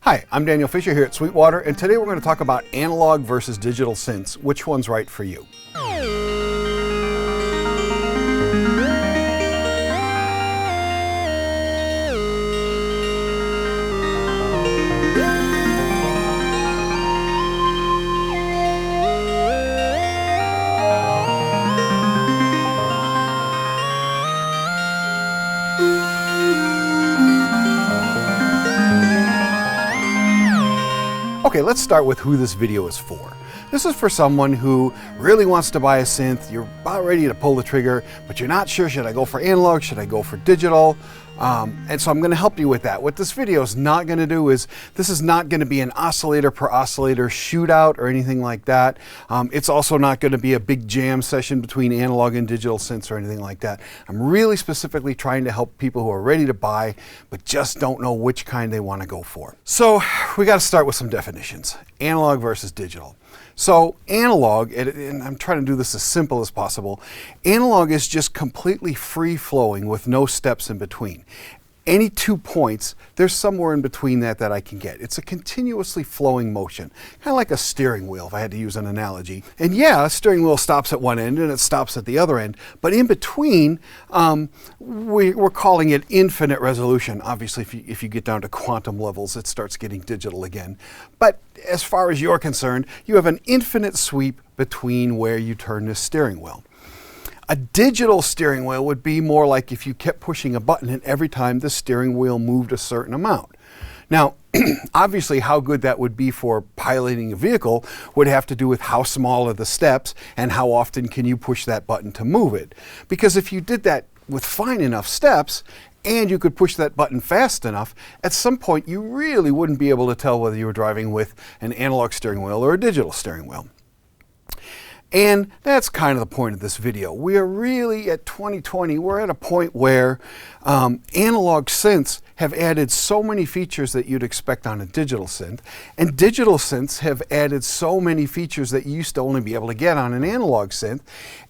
Hi, I'm Daniel Fisher here at Sweetwater, and today we're going to talk about analog versus digital synths. Which one's right for you? Okay, let's start with who this video is for. This is for someone who really wants to buy a synth. You're about ready to pull the trigger, but you're not sure, should I go for analog, should I go for digital? And so I'm going to help you with that. What this video is not going to do is, this is not going to be an oscillator per oscillator shootout or anything like that. It's also not going to be a big jam session between analog and digital synths or anything like that. I'm really specifically trying to help people who are ready to buy, but just don't know which kind they want to go for. So we got to start with some definitions. Analog versus digital. So analog, and I'm trying to do this as simple as possible, analog is just completely free-flowing with no steps in between. Any 2 points, there's somewhere in between that I can get. It's a continuously flowing motion, kind of like a steering wheel, if I had to use an analogy. And yeah, a steering wheel stops at one end and it stops at the other end, but in between, we're calling it infinite resolution. Obviously, if you get down to quantum levels, it starts getting digital again. But as far as you're concerned, you have an infinite sweep between where you turn this steering wheel. A digital steering wheel would be more like if you kept pushing a button and every time the steering wheel moved a certain amount. Now, obviously how good that would be for piloting a vehicle would have to do with how small are the steps and how often can you push that button to move it. Because if you did that with fine enough steps and you could push that button fast enough, at some point you really wouldn't be able to tell whether you were driving with an analog steering wheel or a digital steering wheel. And that's kind of the point of this video. We are really, at 2020, we're at a point where analog synths have added so many features that you'd expect on a digital synth, and digital synths have added so many features that you used to only be able to get on an analog synth.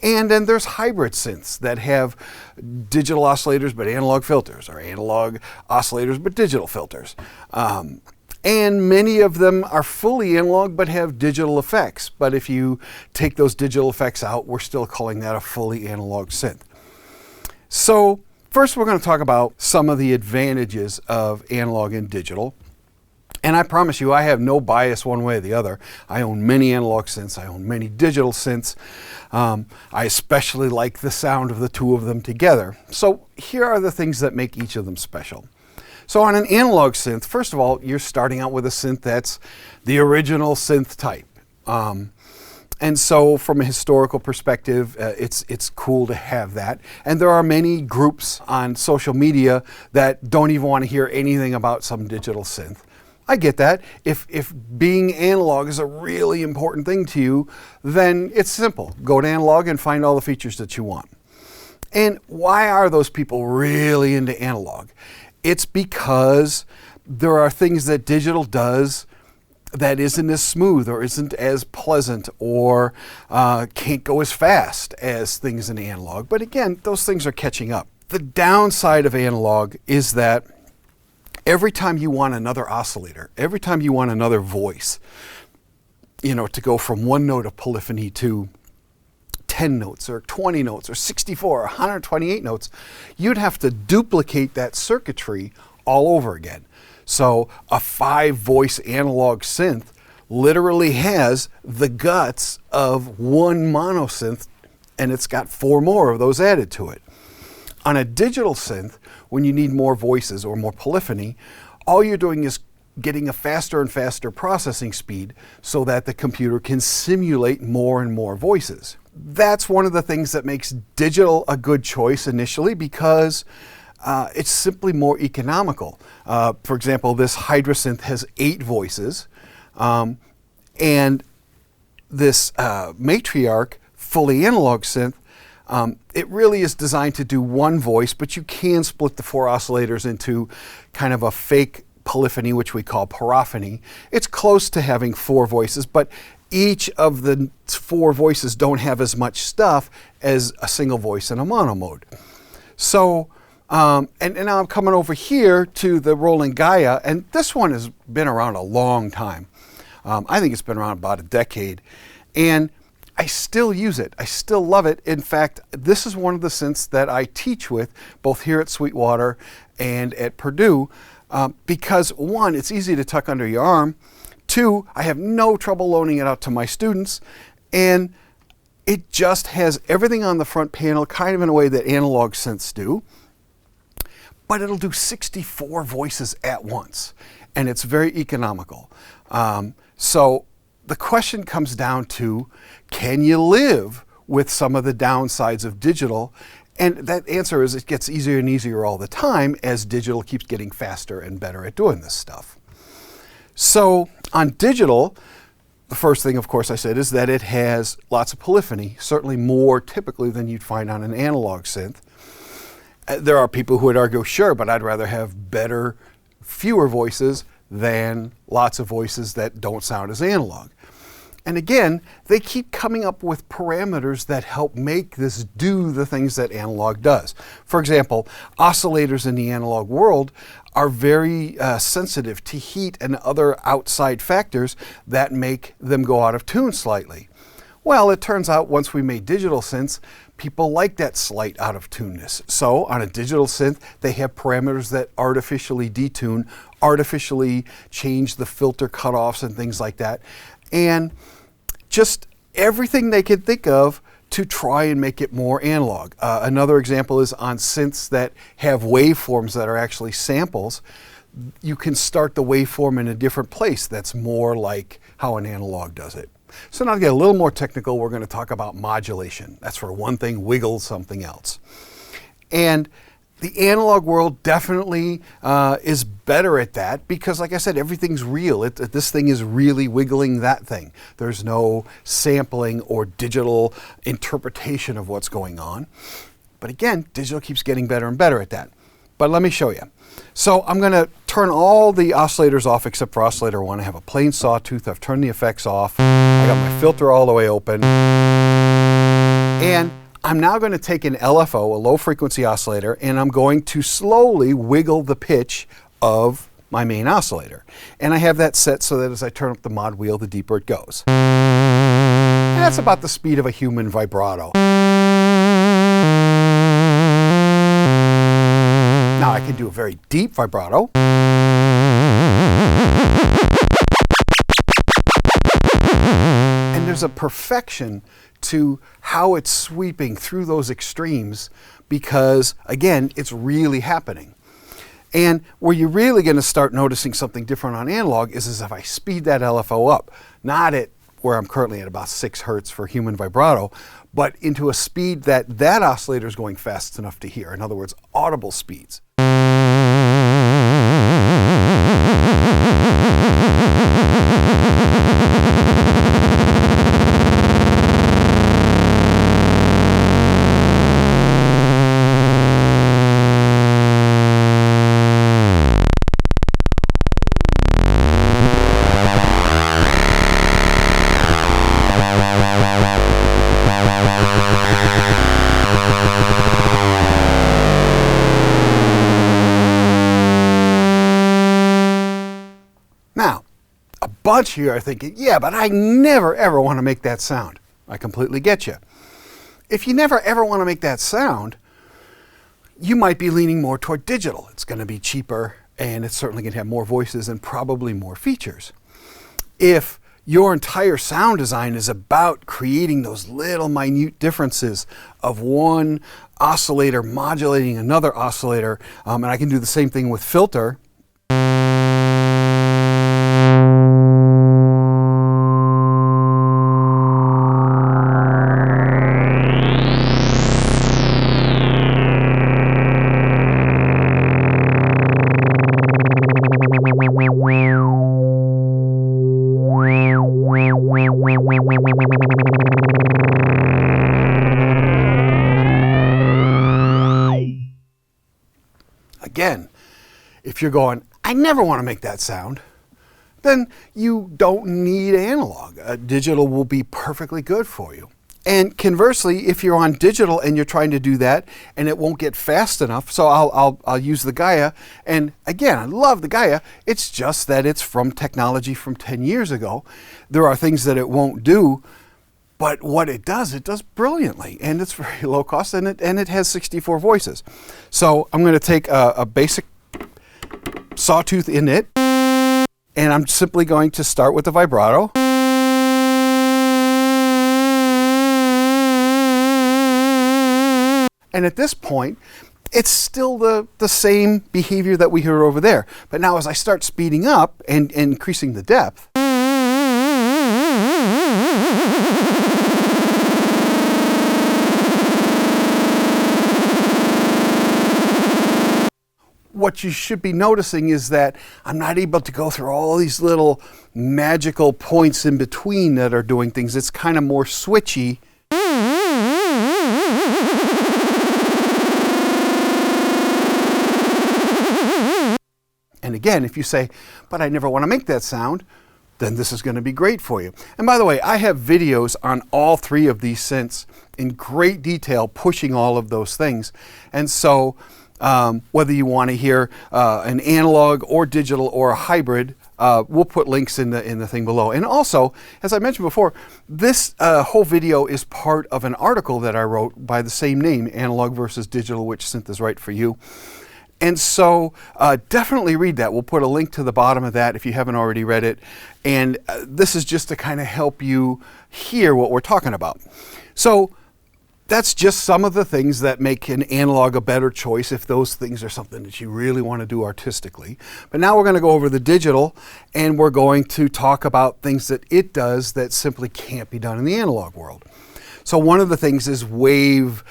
And then there's hybrid synths that have digital oscillators but analog filters, or analog oscillators but digital filters. And many of them are fully analog but have digital effects. But if you take those digital effects out, we're still calling that a fully analog synth. So first we're going to talk about some of the advantages of analog and digital. And I promise you, I have no bias one way or the other. I own many analog synths, I own many digital synths. I especially like the sound of the two of them together. So here are the things that make each of them special. So on an analog synth, first of all, you're starting out with a synth that's the original synth type. And so from a historical perspective, it's cool to have that. And there are many groups on social media that don't even want to hear anything about some digital synth. I get that. If being analog is a really important thing to you, then it's simple. Go to analog and find all the features that you want. And why are those people really into analog? It's because there are things that digital does that isn't as smooth or isn't as pleasant or can't go as fast as things in analog. But again, those things are catching up. The downside of analog is that every time you want another oscillator, every time you want another voice, you know, to go from one note of polyphony to 10 notes or 20 notes or 64 or 128 notes, you'd have to duplicate that circuitry all over again. So a 5-voice analog synth literally has the guts of one mono synth, and it's got 4 more of those added to it. On a digital synth, when you need more voices or more polyphony, all you're doing is getting a faster and faster processing speed so that the computer can simulate more and more voices. That's one of the things that makes digital a good choice initially, because it's simply more economical. For example, this Hydra synth has 8 voices, and this Matriarch fully analog synth, it really is designed to do one voice, but you can split the 4 oscillators into kind of a fake polyphony, which we call parophony. It's close to having 4 voices, but each of the 4 voices don't have as much stuff as a single voice in a mono mode. So And now I'm coming over here to the Roland GAIA, and this one has been around a long time. I think it's been around about a decade, and I still use it. I still love it. In fact, this is one of the synths that I teach with, both here at Sweetwater and at Purdue, because one, it's easy to tuck under your arm. Two, I have no trouble loaning it out to my students, and it just has everything on the front panel, kind of in a way that analog synths do, but it'll do 64 voices at once, and it's very economical. So the question comes down to, can you live with some of the downsides of digital? And that answer is it gets easier and easier all the time as digital keeps getting faster and better at doing this stuff. So on digital, the first thing, of course, I said is that it has lots of polyphony, certainly more typically than you'd find on an analog synth. There are people who would argue, sure, but I'd rather have better, fewer voices than lots of voices that don't sound as analog. And again, they keep coming up with parameters that help make this do the things that analog does. For example, oscillators in the analog world are very sensitive to heat and other outside factors that make them go out of tune slightly. Well, it turns out once we made digital synths, people like that slight out of tuneness. So on a digital synth, they have parameters that artificially detune, artificially change the filter cutoffs and things like that. And just everything they could think of to try and make it more analog. Another example is on synths that have waveforms that are actually samples. You can start the waveform in a different place that's more like how an analog does it. So now to get a little more technical, we're going to talk about modulation. That's where one thing wiggles something else. And the analog world definitely is better at that because, like I said, everything's real. This thing is really wiggling that thing. There's no sampling or digital interpretation of what's going on. But again, digital keeps getting better and better at that. But let me show you. So I'm going to turn all the oscillators off except for oscillator 1. I have a plain sawtooth. I've turned the effects off. I got my filter all the way open. And I'm now going to take an LFO, a low frequency oscillator, and I'm going to slowly wiggle the pitch of my main oscillator. And I have that set so that as I turn up the mod wheel, the deeper it goes. And that's about the speed of a human vibrato. Now I can do a very deep vibrato. And there's a perfection to how it's sweeping through those extremes because, again, it's really happening. And where you're really going to start noticing something different on analog is if I speed that LFO up, not at where I'm currently at about 6 hertz for human vibrato, but into a speed that oscillator is going fast enough to hear. In other words, audible speeds. Now, a bunch here are thinking, yeah, but I never ever want to make that sound. I completely get you. If you never ever want to make that sound, you might be leaning more toward digital. It's going to be cheaper and it's certainly going to have more voices and probably more features. If your entire sound design is about creating those little minute differences of one oscillator modulating another oscillator, and I can do the same thing with filter. Again, if you're going, I never want to make that sound, then you don't need analog. Digital will be perfectly good for you. And conversely, if you're on digital and you're trying to do that and it won't get fast enough, so I'll use the GAIA. And again, I love the GAIA. It's just that it's from technology from 10 years ago. There are things that it won't do, but what it does brilliantly, and it's very low cost, and it has 64 voices. So I'm going to take a basic sawtooth in it, and I'm simply going to start with the vibrato. And at this point, it's still the same behavior that we heard over there. But now as I start speeding up and increasing the depth, what you should be noticing is that I'm not able to go through all these little magical points in between that are doing things. It's kind of more switchy. And again, if you say, but I never want to make that sound, then this is going to be great for you. And by the way, I have videos on all three of these synths in great detail, pushing all of those things. And so whether you want to hear an analog or digital or a hybrid, we'll put links in the thing below. And also, as I mentioned before, this whole video is part of an article that I wrote by the same name, Analog versus Digital, Which Synth is Right for You. And so definitely read that. We'll put a link to the bottom of that if you haven't already read it. And this is just to kind of help you hear what we're talking about. So that's just some of the things that make an analog a better choice if those things are something that you really want to do artistically. But now we're going to go over the digital, and we're going to talk about things that it does that simply can't be done in the analog world. So one of the things is wave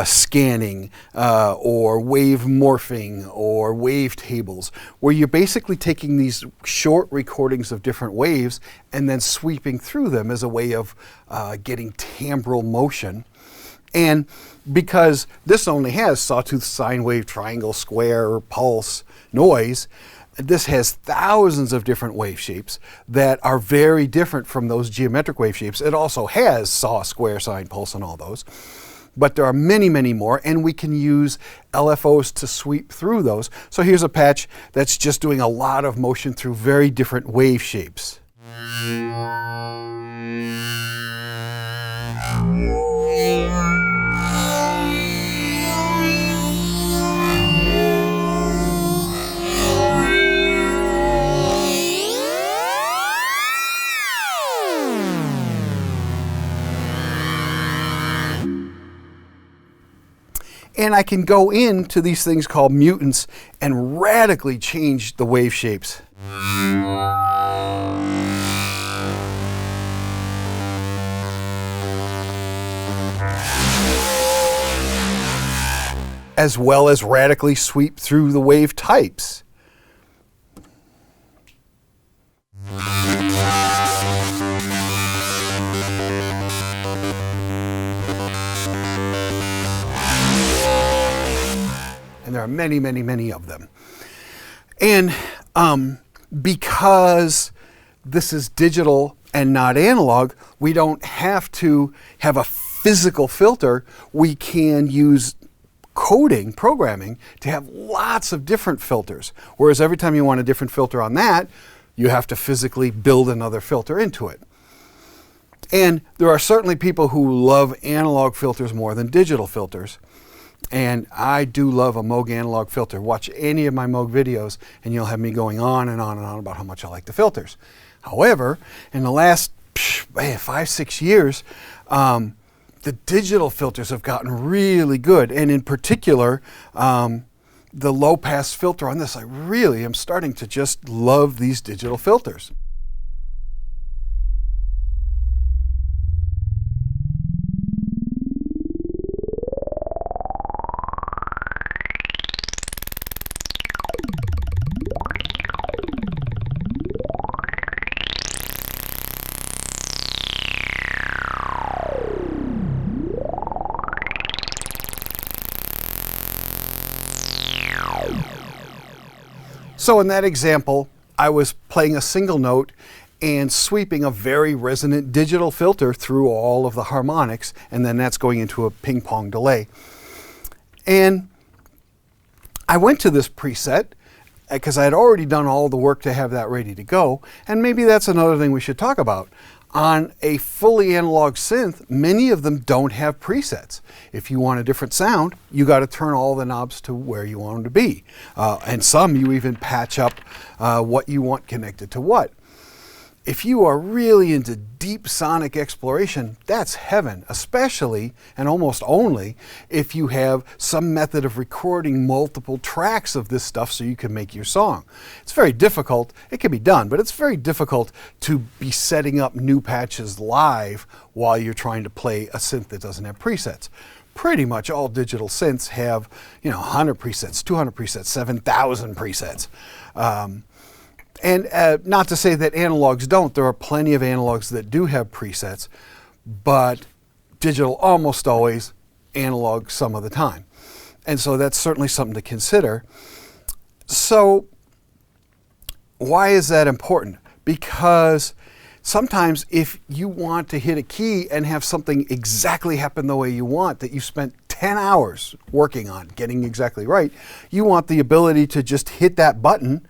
scanning or wave morphing or wave tables, where you're basically taking these short recordings of different waves and then sweeping through them as a way of getting timbral motion. And because this only has sawtooth, sine wave, triangle, square, pulse, noise, this has thousands of different wave shapes that are very different from those geometric wave shapes. It also has saw, square, sine, pulse, and all those. But there are many, many more, and we can use LFOs to sweep through those. So here's a patch that's just doing a lot of motion through very different wave shapes. And I can go into these things called mutants and radically change the wave shapes. As well as radically sweep through the wave types. And there are many, many, many of them. And because this is digital and not analog, we don't have to have a physical filter. We can use coding, programming, to have lots of different filters. Whereas every time you want a different filter on that, you have to physically build another filter into it. And there are certainly people who love analog filters more than digital filters. And I do love a Moog analog filter. Watch any of my Moog videos and you'll have me going on and on and on about how much I like the filters. However, in the last 5-6 years, the digital filters have gotten really good. And in particular, the low pass filter on this, I really am starting to just love these digital filters. So in that example, I was playing a single note and sweeping a very resonant digital filter through all of the harmonics, and then that's going into a ping pong delay. And I went to this preset because I had already done all the work to have that ready to go, and maybe that's another thing we should talk about. On a fully analog synth, many of them don't have presets. If you want a different sound, you got to turn all the knobs to where you want them to be. And some you even patch up what you want connected to what. If you are really into deep sonic exploration, that's heaven, especially and almost only if you have some method of recording multiple tracks of this stuff so you can make your song. It's very difficult. It can be done, but it's very difficult to be setting up new patches live while you're trying to play a synth that doesn't have presets. Pretty much all digital synths have, 100 presets, 200 presets, 7,000 presets. And not to say that analogs don't. There are plenty of analogs that do have presets, but digital almost always, analog some of the time. And so that's certainly something to consider. So why is that important? Because sometimes if you want to hit a key and have something exactly happen the way you want, that you spent 10 hours working on, getting exactly right, you want the ability to just hit that button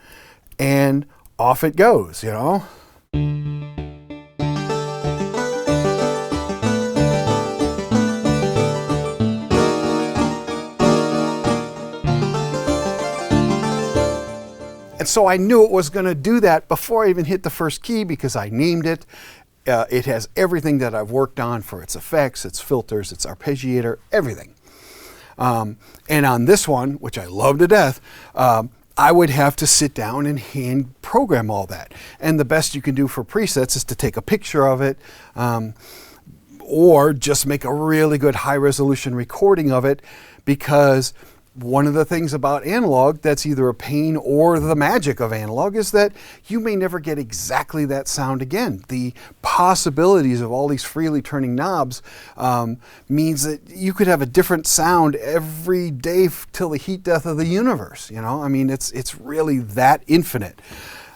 and off it goes, And so I knew it was going to do that before I even hit the first key because I named it. It has everything that I've worked on for its effects, its filters, its arpeggiator, everything. And on this one, which I love to death, I would have to sit down and hand program all that. And the best you can do for presets is to take a picture of it, or just make a really good high resolution recording of it, because one of the things about analog that's either a pain or the magic of analog is that you may never get exactly that sound again. The possibilities of all these freely turning knobs means that you could have a different sound every day till the heat death of the universe. I mean, it's really that infinite.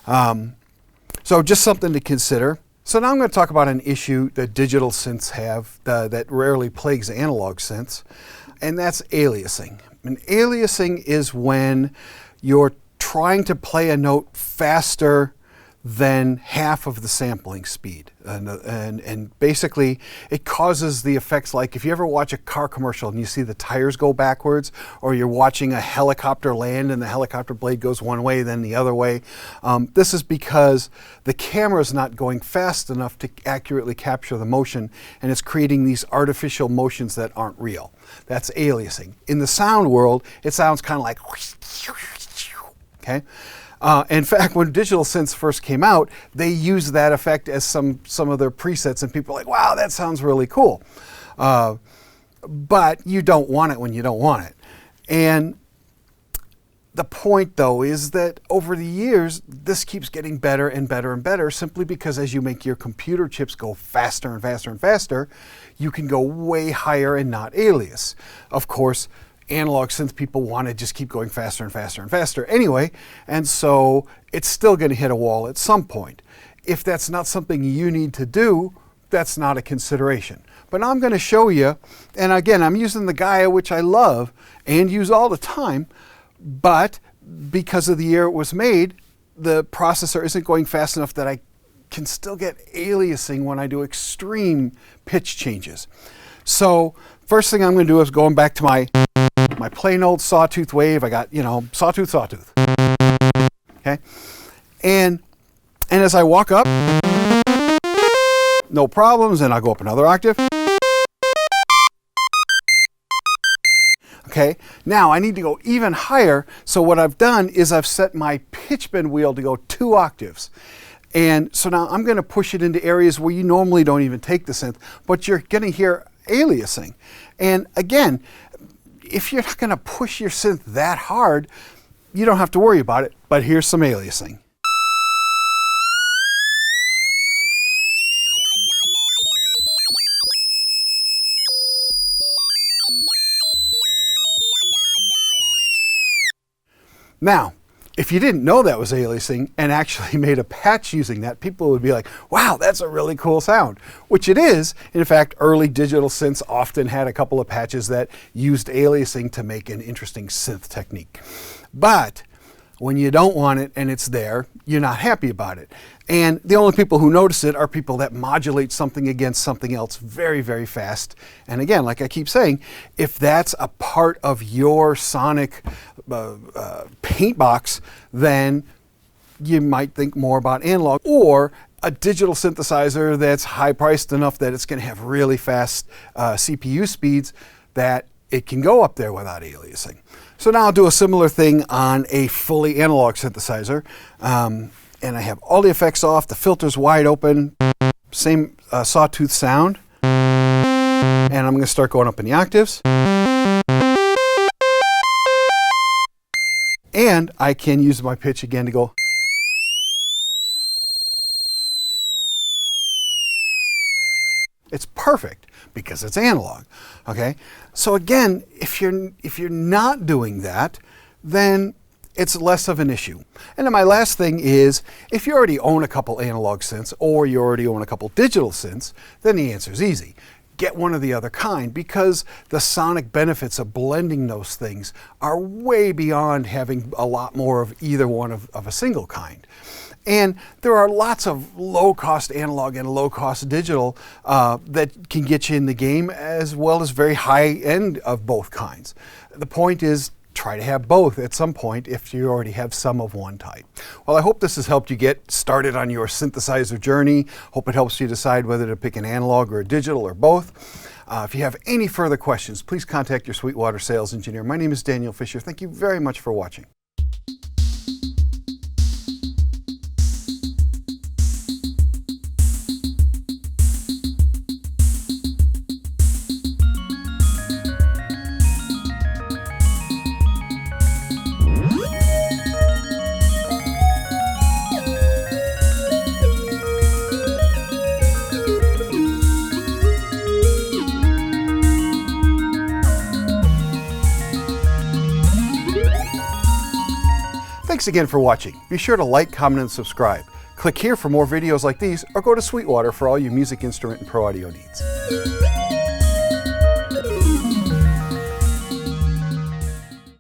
So just something to consider. So now I'm going to talk about an issue that digital synths have that rarely plagues analog synths, and that's aliasing. And aliasing is when you're trying to play a note faster than half of the sampling speed. And basically it causes the effects like if you ever watch a car commercial and you see the tires go backwards, or you're watching a helicopter land and the helicopter blade goes one way then the other way. This is because the camera's not going fast enough to accurately capture the motion, and it's creating these artificial motions that aren't real. That's aliasing. In the sound world, it sounds kind of like, okay? In fact, when digital synths first came out, they used that effect as some of their presets, and people are like, wow, that sounds really cool. But you don't want it when you don't want it. And the point, though, is that over the years, this keeps getting better and better and better, simply because as you make your computer chips go faster and faster and faster, you can go way higher and not alias. Of course, analog synth people want to just keep going faster and faster and faster anyway, and so it's still going to hit a wall at some point. If that's not something you need to do, that's not a consideration. But now I'm going to show you, and again, I'm using the GAIA, which I love and use all the time, but because of the year it was made, the processor isn't going fast enough that I can still get aliasing when I do extreme pitch changes. So first thing I'm going to do is going back to my plain old sawtooth wave. I got, sawtooth. Okay. And as I walk up, no problems, and I'll go up another octave. Okay, now I need to go even higher, so what I've done is I've set my pitch bend wheel to go 2 octaves. And so now I'm going to push it into areas where you normally don't even take the synth, but you're going to hear aliasing. And again, if you're not going to push your synth that hard, you don't have to worry about it, but here's some aliasing. Now, if you didn't know that was aliasing and actually made a patch using that, people would be like, wow, that's a really cool sound, which it is. In fact, early digital synths often had a couple of patches that used aliasing to make an interesting synth technique. But when you don't want it and it's there, you're not happy about it. And the only people who notice it are people that modulate something against something else very, very fast. And again, like I keep saying, if that's a part of your sonic paint box, then you might think more about analog or a digital synthesizer that's high priced enough that it's going to have really fast CPU speeds that it can go up there without aliasing. So now I'll do a similar thing on a fully analog synthesizer. And I have all the effects off, the filter's wide open, same sawtooth sound. And I'm going to start going up in the octaves. And I can use my pitch again to go. It's perfect because it's analog, okay? So again, if you're not doing that, then it's less of an issue. And then my last thing is, if you already own a couple analog synths or you already own a couple digital synths, then the answer is easy. Get one of the other kind, because the sonic benefits of blending those things are way beyond having a lot more of either one of a single kind. And there are lots of low-cost analog and low-cost digital that can get you in the game, as well as very high-end of both kinds. The point is, try to have both at some point if you already have some of one type. Well, I hope this has helped you get started on your synthesizer journey. Hope it helps you decide whether to pick an analog or a digital or both. If you have any further questions, please contact your Sweetwater sales engineer. My name is Daniel Fisher. Thank you very much for watching. Thanks again for watching. Be sure to like, comment, and subscribe. Click here for more videos like these, or go to Sweetwater for all your music instrument and pro audio needs.